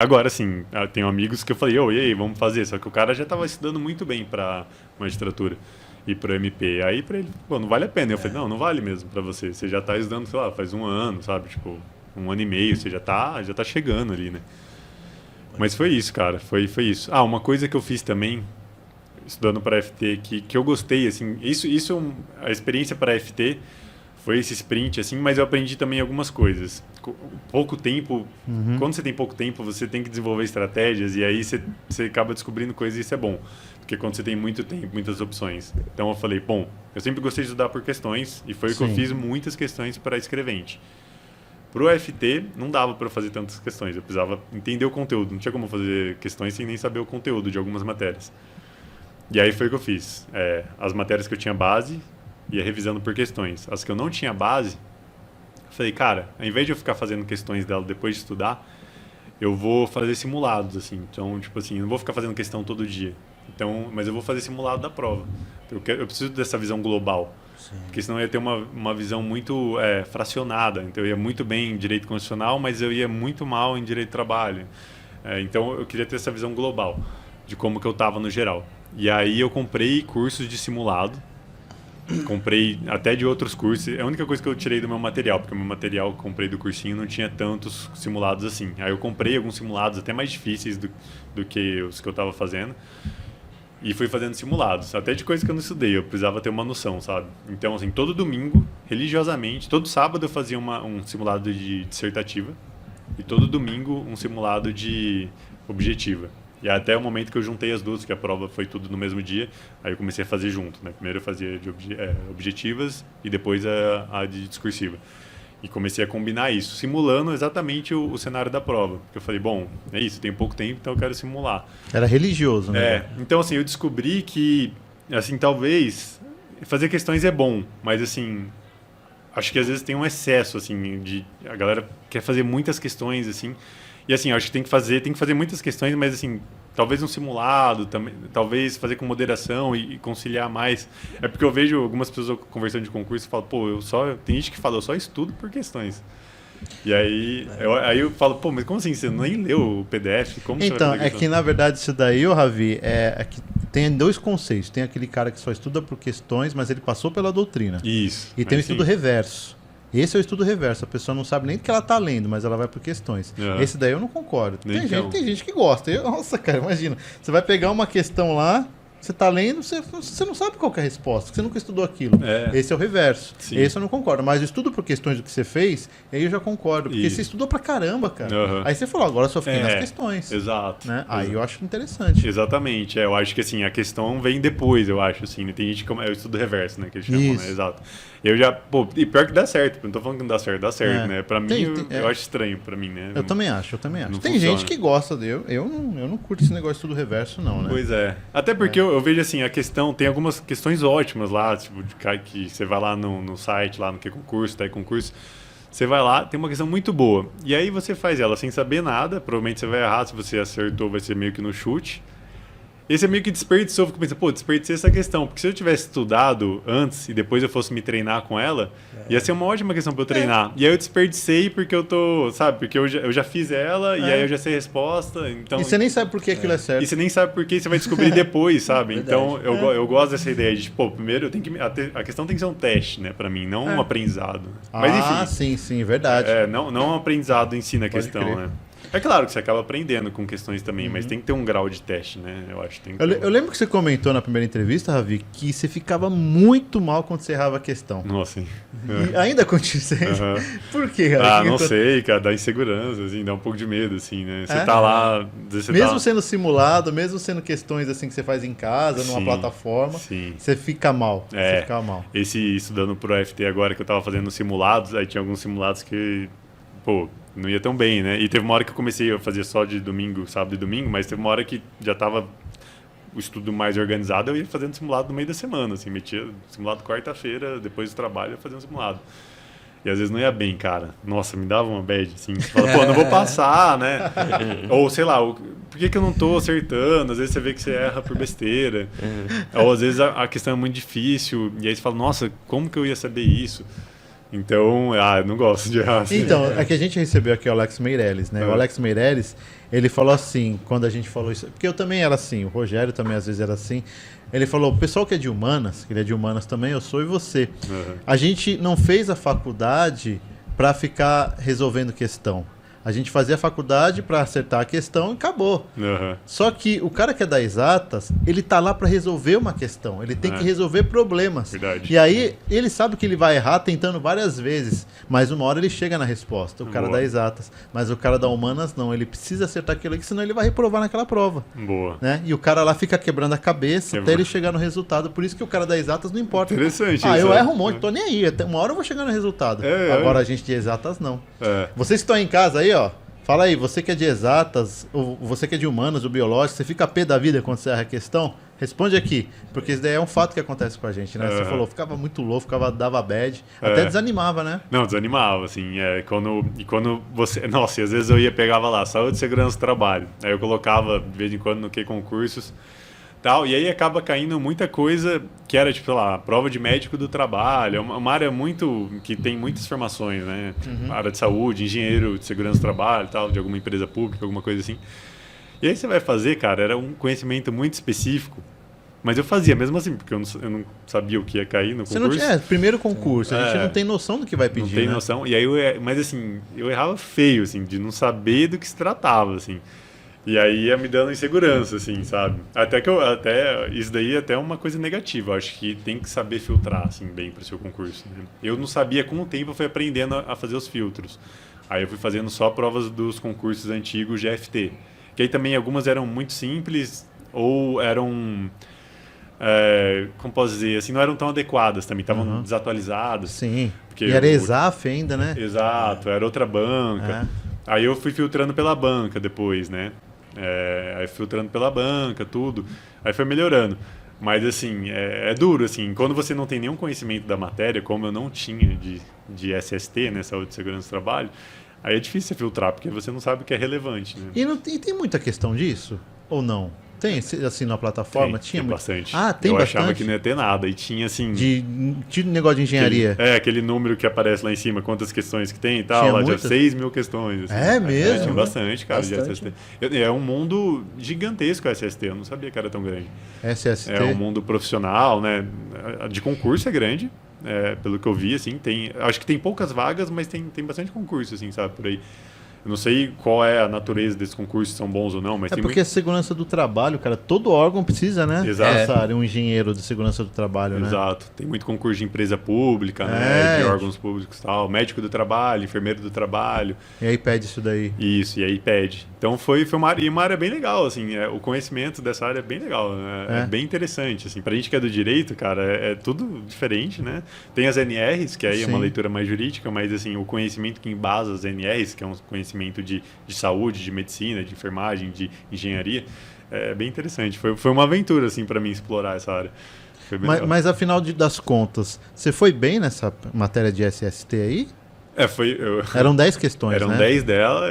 Agora, sim, eu tenho amigos que eu falei, e aí, vamos fazer? Só que o cara já estava estudando muito bem para magistratura e para MP. Aí para ele, pô, não vale a pena. Eu falei, não vale mesmo para você. Você já está estudando, sei lá, faz um ano, sabe? Tipo, um ano e meio, você já tá chegando ali, né? Mas foi isso, cara, foi isso. Ah, uma coisa que eu fiz também, estudando para FT, que eu gostei, assim, a experiência para FT foi esse sprint, assim, mas eu aprendi também algumas coisas. Pouco tempo, quando você tem pouco tempo, você tem que desenvolver estratégias e aí você acaba descobrindo coisas e isso é bom. Porque quando você tem muito tempo, muitas opções. Então eu falei, bom, eu sempre gostei de estudar por questões e foi o que eu fiz muitas questões para escrevente. Pro FT, não dava para fazer tantas questões, eu precisava entender o conteúdo, não tinha como fazer questões sem nem saber o conteúdo de algumas matérias. E aí foi o que eu fiz. As matérias que eu tinha base, ia revisando por questões. As que eu não tinha base, falei, cara, ao invés de eu ficar fazendo questões dela depois de estudar, eu vou fazer simulados, assim. Então, tipo assim, eu não vou ficar fazendo questão todo dia. Então, mas eu vou fazer simulado da prova. Eu preciso dessa visão global. Sim. Porque senão eu ia ter uma visão muito fracionada. Então, eu ia muito bem em direito constitucional, mas eu ia muito mal em direito do trabalho. Então, eu queria ter essa visão global de como que eu estava no geral. E aí, eu comprei cursos de simulado. Comprei até de outros cursos. É a única coisa que eu tirei do meu material, porque o meu material que eu comprei do cursinho não tinha tantos simulados assim. Aí eu comprei alguns simulados até mais difíceis do que os que eu estava fazendo. E fui fazendo simulados, até de coisas que eu não estudei, eu precisava ter uma noção, sabe? Então, assim, todo domingo, religiosamente, todo sábado eu fazia um simulado de dissertativa e todo domingo um simulado de objetiva. E até o momento que eu juntei as duas, que a prova foi tudo no mesmo dia, aí eu comecei a fazer junto, né? Primeiro eu fazia de objetivas e depois a de discursiva. E comecei a combinar isso, simulando exatamente o cenário da prova. Porque eu falei, bom, é isso, tem pouco tempo, então eu quero simular. Era religioso, né? Então assim, eu descobri que, assim, talvez fazer questões é bom, mas assim, acho que às vezes tem um excesso, assim, a galera quer fazer muitas questões, assim, e assim, acho que tem que fazer muitas questões, mas assim, talvez um simulado, também, talvez fazer com moderação e conciliar mais. É porque eu vejo algumas pessoas conversando de concurso e falam, pô, tem gente que fala, eu só estudo por questões. E aí eu falo, pô, mas como assim? Você nem leu o PDF? Como então, você vai fazer que na verdade isso daí, Ravi, é que tem dois conceitos. Tem aquele cara que só estuda por questões, mas ele passou pela doutrina. Isso. E tem o estudo reverso. Esse é o estudo reverso. A pessoa não sabe nem o que ela está lendo, mas ela vai por questões. Esse daí eu não concordo. Tem gente que gosta. Nossa, cara, imagina. Você vai pegar uma questão lá, você está lendo, você não sabe qual que é a resposta, você nunca estudou aquilo. Esse é o reverso. Sim. Esse eu não concordo. Mas o estudo por questões do que você fez, aí eu já concordo. Porque você estudou pra caramba, cara. Aí você falou, agora eu só fiquei nas questões. Exato. Né? Aí eu acho interessante. Exatamente. Eu acho que assim, a questão vem depois, eu acho. Assim, tem gente que é o estudo reverso, né? Que eles chamam, né? Exato. Eu já, e pior que dá certo. Não tô falando que não dá certo, né? Pra mim, eu acho estranho, pra mim, né? Eu também acho. Tem funciona. gente que gosta eu não curto esse negócio de estudo reverso, não, né? Pois é. Até porque eu vejo assim, a questão, tem algumas questões ótimas lá, tipo, que você vai lá no site, lá no que concurso, tá aí concurso, você vai lá, tem uma questão muito boa. E aí você faz ela sem saber nada, provavelmente você vai errar, se você acertou vai ser meio que no chute. Esse é meio que desperdiçou, fico pensando, pô, desperdicei essa questão, porque se eu tivesse estudado antes e depois eu fosse me treinar com ela, ia ser uma ótima questão pra eu treinar. E aí eu desperdicei porque eu tô, sabe, porque eu já fiz ela e aí eu já sei a resposta, então... E você nem sabe por que aquilo é certo. E você nem sabe por que, você vai descobrir depois, sabe? Então eu gosto dessa ideia de, pô, primeiro eu tenho que... A questão tem que ser um teste, né, pra mim, não um aprendizado. Mas enfim... sim, verdade. Não um aprendizado em si na questão, né? É claro que você acaba aprendendo com questões também, mas tem que ter um grau de teste, né? Eu acho que tem que eu lembro que você comentou na primeira entrevista, Ravi, que você ficava muito mal quando você errava a questão. Nossa, sim. E ainda continua. Por quê, Ravi? Não sei, cara, dá insegurança, assim, dá um pouco de medo, assim, né? Você tá lá... Mesmo sendo simulado, mesmo sendo questões assim que você faz em casa, numa plataforma, você fica mal. Você fica mal. Estudando pro FT agora, que eu tava fazendo simulados, aí tinha alguns simulados que, pô... não ia tão bem, né? E teve uma hora que eu comecei a fazer só de domingo, sábado e domingo, mas teve uma hora que já estava o estudo mais organizado, eu ia fazendo simulado no meio da semana, assim, metia simulado quarta-feira, depois do trabalho, eu fazia um simulado. E às vezes não ia bem, cara. Nossa, me dava uma bad, assim. Você fala, pô, não vou passar, né? Ou, sei lá, por que eu não tô acertando? Às vezes você vê que você erra por besteira. Ou às vezes a questão é muito difícil, e aí você fala, nossa, como que eu ia saber isso? Então, eu não gosto de errar. Assim. Então, aqui a gente recebeu aqui o Alex Meirelles, né? O Alex Meirelles, Ele falou assim, quando a gente falou isso, porque eu também era assim, o Rogério também às vezes era assim. Ele falou, o pessoal que é de humanas, que ele é de humanas também, eu sou e você. A gente não fez a faculdade para ficar resolvendo questão. A gente fazia a faculdade para acertar a questão e acabou. Só que o cara que é da exatas, ele tá lá para resolver uma questão. Ele tem que resolver problemas. Verdade. E aí, ele sabe que ele vai errar tentando várias vezes. Mas uma hora ele chega na resposta. O cara da exatas. Mas o cara da humanas não. Ele precisa acertar aquilo aí, senão ele vai reprovar naquela prova. Boa. Né? E o cara lá fica quebrando a cabeça até ele chegar no resultado. Por isso que o cara da exatas não importa. Interessante. Eu erro um monte, tô nem aí. Até uma hora eu vou chegar no resultado. Agora a gente de exatas não. Vocês que estão em casa aí, ó. Fala aí, você que é de exatas, ou você que é de humanas, ou biológico, você fica pé da vida quando você erra a questão? Responde aqui, porque isso daí é um fato que acontece com a gente, né? Você falou, ficava muito louco, dava bad, até desanimava, né? Não, desanimava, assim, quando você... Nossa, e às vezes eu pegava lá, saúde, segurança do trabalho, aí eu colocava, de vez em quando, no que concursos, tal, e aí acaba caindo muita coisa que era, tipo, sei lá, prova de médico do trabalho, é uma área que tem muitas formações, né? Área de saúde, engenheiro de segurança do trabalho, tal, de alguma empresa pública, alguma coisa assim. E aí você vai fazer, cara, era um conhecimento muito específico, mas eu fazia mesmo assim, porque eu não sabia o que ia cair no concurso. Você não primeiro concurso, a gente não tem noção do que vai pedir, não tem noção, e aí mas assim, eu errava feio, assim, de não saber do que se tratava, assim. E aí ia me dando insegurança, assim, sabe? Até isso daí é até uma coisa negativa. Eu acho que tem que saber filtrar, assim, bem para o seu concurso, né? Eu não sabia, com o tempo eu fui aprendendo a fazer os filtros. Aí eu fui fazendo só provas dos concursos antigos de FT. Que aí também algumas eram muito simples ou eram... como posso dizer, assim, não eram tão adequadas também, estavam desatualizadas. Sim, e era ESAF ainda, né? Exato, era outra banca. Aí eu fui filtrando pela banca depois, né? Aí filtrando pela banca, tudo. Aí foi melhorando. Mas, assim, é duro, assim. Quando você não tem nenhum conhecimento da matéria, como eu não tinha de SST, né? Saúde, Segurança do Trabalho, aí é difícil filtrar, porque você não sabe o que é relevante, né? E tem muita questão disso? Ou não? Tem, assim, na plataforma? Tinha bastante. Tem eu bastante? achava que não ia ter nada. E tinha, assim... De negócio de engenharia? Aquele número que aparece lá em cima, quantas questões que tem e tal. Lá de 6 mil questões. Assim. Mesmo? Tinha bastante, cara, de SST. É um mundo gigantesco, SST. Eu não sabia que era tão grande. SST? É um mundo profissional, né? De concurso é grande. Pelo que eu vi, assim, acho que tem poucas vagas, mas tem bastante concurso, assim, sabe, por aí. Eu não sei qual é a natureza desses concursos, se são bons ou não, mas tem porque a segurança do trabalho, cara, todo órgão precisa, né? Exato. Um engenheiro de segurança do trabalho, né? Exato. Tem muito concurso de empresa pública, né? De órgãos públicos e tal. Médico do trabalho, enfermeiro do trabalho. E aí pede isso daí. Isso, e aí pede. Então foi uma área bem legal, assim. O conhecimento dessa área é bem legal, né? É bem interessante, assim. Pra gente que é do direito, cara, é tudo diferente, né? Tem as NRs, que aí é uma leitura mais jurídica, mas, assim, o conhecimento que embasa as NRs, que é um conhecimento de saúde, de medicina, de enfermagem, de engenharia, é bem interessante. Foi uma aventura, assim, para mim explorar essa área. Mas afinal das contas, você foi bem nessa matéria de SST aí? Eram 10 questões, eram 10 dela,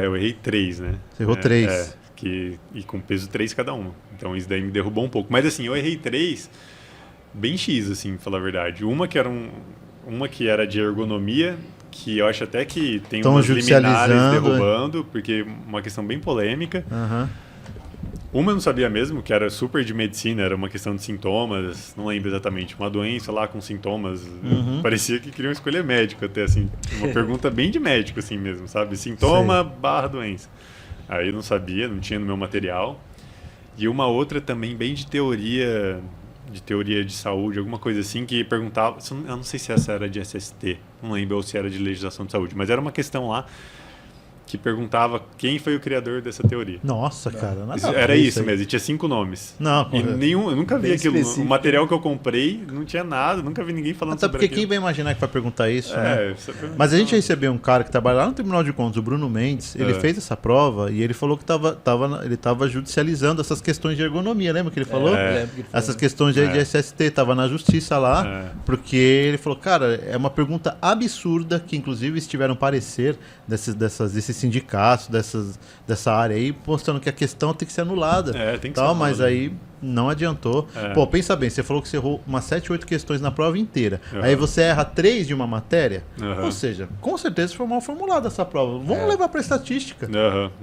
eu errei 3, né? Você errou 3. E com peso 3 cada uma. Então isso daí me derrubou um pouco. Mas assim, eu errei 3 bem X, assim, pra falar a verdade. Uma que era de ergonomia, que eu acho até que tem umas liminares derrubando, porque uma questão bem polêmica. Uma eu não sabia mesmo, que era super de medicina, era uma questão de sintomas, não lembro exatamente, uma doença lá com sintomas. Parecia que queriam escolher médico até, assim, uma pergunta bem de médico, assim mesmo, sabe? Sintoma / doença. Aí eu não sabia, não tinha no meu material. E uma outra também bem de teoria de saúde, alguma coisa assim, que perguntava, eu não sei se essa era de SST, não lembro, ou se era de legislação de saúde, mas era uma questão lá que perguntava quem foi o criador dessa teoria. Nossa, cara, era isso mesmo, e tinha 5 nomes. Não, e eu nunca vi aquilo. Específico. O material que eu comprei não tinha nada, nunca vi ninguém falando sobre aquilo. Até porque quem vai imaginar que vai perguntar isso, né? Mas a gente recebeu um cara que trabalha lá no Tribunal de Contas, o Bruno Mendes, ele fez essa prova e ele falou que ele estava judicializando essas questões de ergonomia, lembra que ele falou? Essas questões de SST, estava na justiça lá, porque ele falou, cara, é uma pergunta absurda, que inclusive estiveram parecer desses sindicatos, dessa área aí, mostrando que a questão tem que ser anulada. Tem que ser anulada. Mas aí não adiantou. Pô, pensa bem, você falou que você errou umas 7, 8 questões na prova inteira. Aí você erra 3 de uma matéria. Ou seja, com certeza foi mal formulada essa prova. Vamos levar para estatística.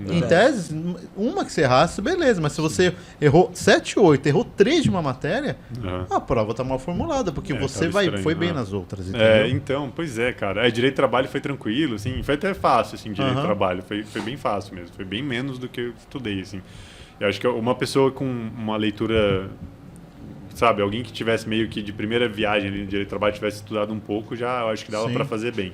Em tese, uma que você errasse, beleza. Mas se você errou 7, 8, errou 3 de uma matéria, a prova tá mal formulada, porque você foi bem nas outras. Então, pois é, cara. Direito de trabalho foi tranquilo, assim, foi até fácil, assim, direito de trabalho. Foi bem fácil mesmo. Foi bem menos do que eu estudei, assim. Eu acho que uma pessoa com uma leitura, sabe, alguém que tivesse meio que de primeira viagem ali no direito de trabalho, tivesse estudado um pouco, já eu acho que dava para fazer bem.